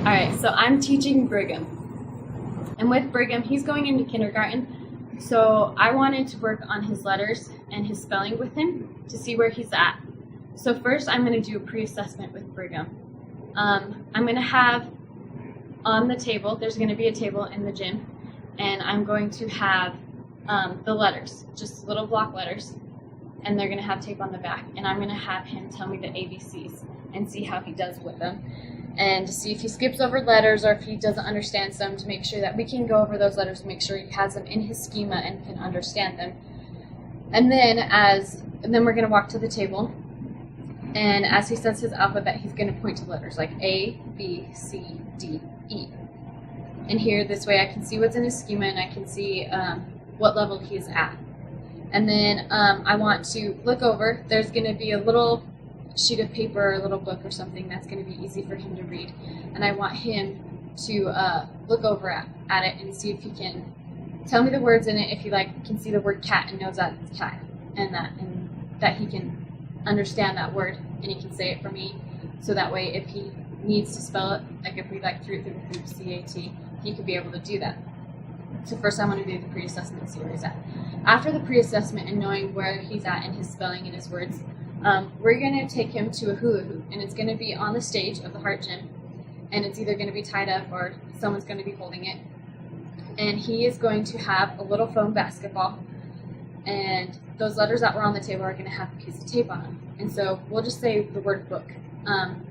Alright, so I'm teaching Brigham. And with Brigham, he's going into kindergarten. So I wanted to work on his letters and his spelling with him to see where he's at. So first I'm going to do a pre-assessment with Brigham. I'm going to have on the table, there's going to be a table in the gym, and I'm going to have the letters, just little block letters, and they're going to have tape on the back. And I'm going to have him tell me the ABCs and see how he does with them, and to see if he skips over letters or if he doesn't understand some, to make sure that we can go over those letters and make sure he has them in his schema and can understand them. And then we're going to walk to the table, and as he says his alphabet, he's going to point to letters like A, B, C, D, E. And here, this way I can see what's in his schema and I can see what level he's at. And then I want to look over. There's going to be a little sheet of paper or a little book or something that's going to be easy for him to read. And I want him to look over at it and see if he can tell me the words in it, if he can see the word cat and knows that it's cat, and that he can understand that word and he can say it for me, so that way if he needs to spell it, like if we threw it through the hoop, C-A-T, he could be able to do that. So first I want to do the pre-assessment and see where he's at. After the pre-assessment and knowing where he's at in his spelling and his words, we're going to take him to a hula hoop, and it's going to be on the stage of the Heart Gym, and it's either going to be tied up or someone's going to be holding it. And he is going to have a little foam basketball, and those letters that were on the table are going to have a piece of tape on them. And so we'll just say the word book. I'm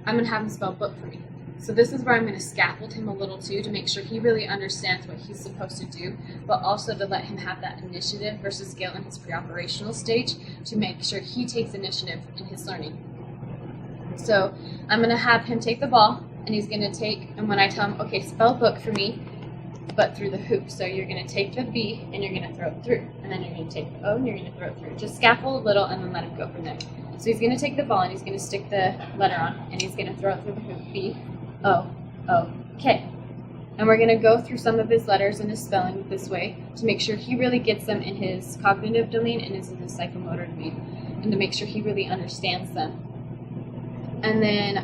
going to have him spell book for me. So this is where I'm going to scaffold him a little too, to make sure he really understands what he's supposed to do, but also to let him have that initiative versus Gil in his pre-operational stage, to make sure he takes initiative in his learning. So I'm going to have him take the ball, and he's going to take, and when I tell him, okay, spell book for me, but through the hoop. So you're going to take the B and you're going to throw it through, and then you're going to take the O and you're going to throw it through. Just scaffold a little and then let him go from there. So he's going to take the ball and he's going to stick the letter on, and he's going to throw it through the hoop. B, O, O, K. And we're going to go through some of his letters and his spelling this way to make sure he really gets them in his cognitive domain and is in his psychomotor domain, and to make sure he really understands them. And then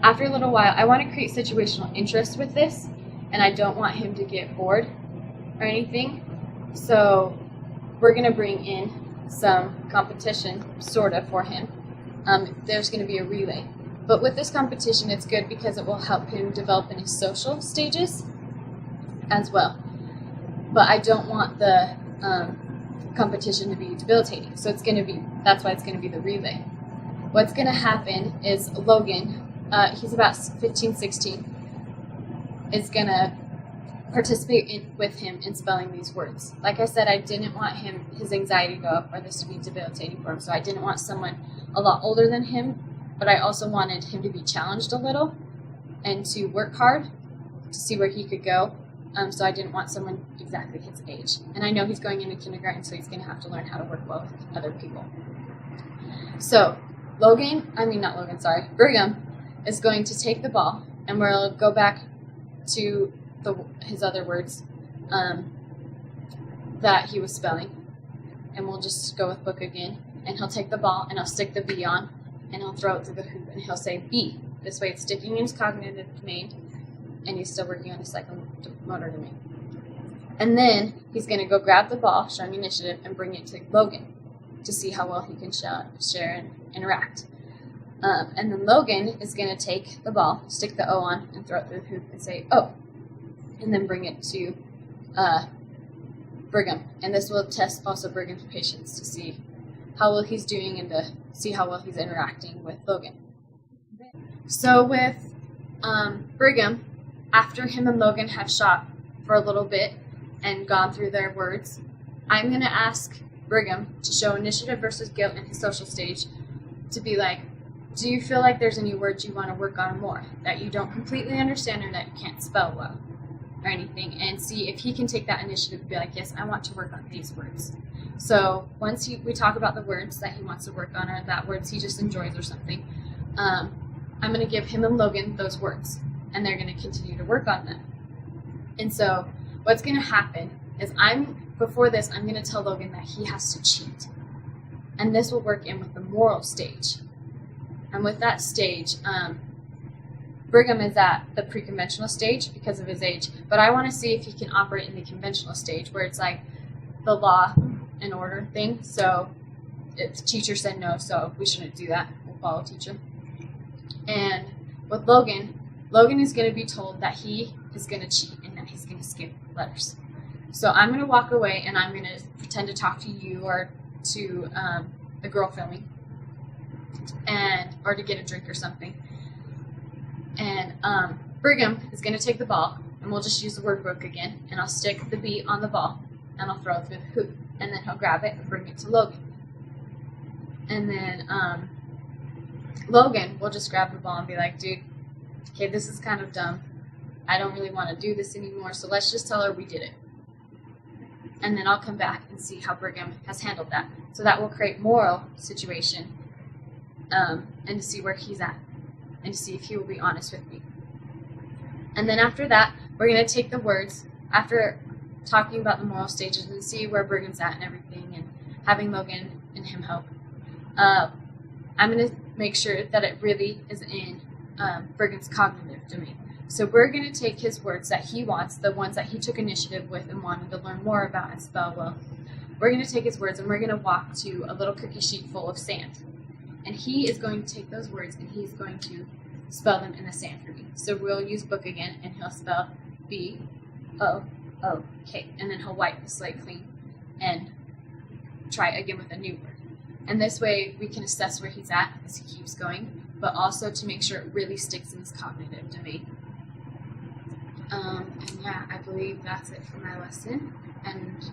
after a little while, I want to create situational interest with this, and I don't want him to get bored or anything. So we're going to bring in some competition, sort of, for him. There's going to be a relay. But with this competition, it's good because it will help him develop in his social stages as well. But I don't want the competition to be debilitating. So that's why it's going to be the relay. What's going to happen is Logan, he's about 15, 16, is going to participate with him in spelling these words. Like I said, I didn't want his anxiety to go up or this to be debilitating for him. So I didn't want someone a lot older than him, but I also wanted him to be challenged a little and to work hard to see where he could go. So I didn't want someone exactly his age. And I know he's going into kindergarten, so he's going to have to learn how to work well with other people. So Brigham is going to take the ball, and we'll go back to his other words that he was spelling, and we'll just go with book again, and he'll take the ball and he'll stick the B on, and he'll throw it through the hoop, and he'll say B. This way it's sticking in his cognitive domain, and he's still working on his psychomotor domain. And then he's going to go grab the ball, showing initiative, and bring it to Logan to see how well he can share and interact. And then Logan is going to take the ball, stick the O on, and throw it through the hoop and say, oh, and then bring it to Brigham. And this will test also Brigham's patience to see how well he's doing and to see how well he's interacting with Logan. So with Brigham, after him and Logan have shot for a little bit and gone through their words, I'm going to ask Brigham to show initiative versus guilt in his social stage, to be like, do you feel like there's any words you want to work on more, that you don't completely understand or that you can't spell well or anything, and see if he can take that initiative and be like, yes, I want to work on these words. So once we talk about the words that he wants to work on, or that words he just enjoys or something, I'm going to give him and Logan those words, and they're going to continue to work on them. And so what's going to happen is before this, I'm going to tell Logan that he has to cheat. And this will work in with the moral stage. And with that stage, Brigham is at the pre-conventional stage because of his age, but I want to see if he can operate in the conventional stage where it's like the law and order thing. So if the teacher said no, so we shouldn't do that. We'll follow teacher. And with Logan, Logan is going to be told that he is going to cheat and that he's going to skip letters. So I'm going to walk away and I'm going to pretend to talk to you or to the girl filming, or to get a drink or something. And Brigham is going to take the ball, and we'll just use the word book again, and I'll stick the B on the ball, and I'll throw it through the hoop, and then he'll grab it and bring it to Logan. And then Logan will just grab the ball and be like, dude, okay, this is kind of dumb. I don't really want to do this anymore, so let's just tell her we did it. And then I'll come back and see how Brigham has handled that. So that will create moral situation, and to see where he's at, and to see if he will be honest with me. And then after that, we're going to take the words, after talking about the moral stages, and see where Brigham's at and everything, and having Logan and him help. I'm going to make sure that it really is in Brigham's cognitive domain. So we're going to take his words that he wants, the ones that he took initiative with and wanted to learn more about and spell well. We're going to take his words and we're going to walk to a little cookie sheet full of sand. And he is going to take those words and he's going to spell them in the sand for me. So we'll use book again, and he'll spell B-O-O-K. And then he'll wipe the slate clean and try again with a new word. And this way we can assess where he's at as he keeps going, but also to make sure it really sticks in his cognitive domain. And yeah, I believe that's it for my lesson. And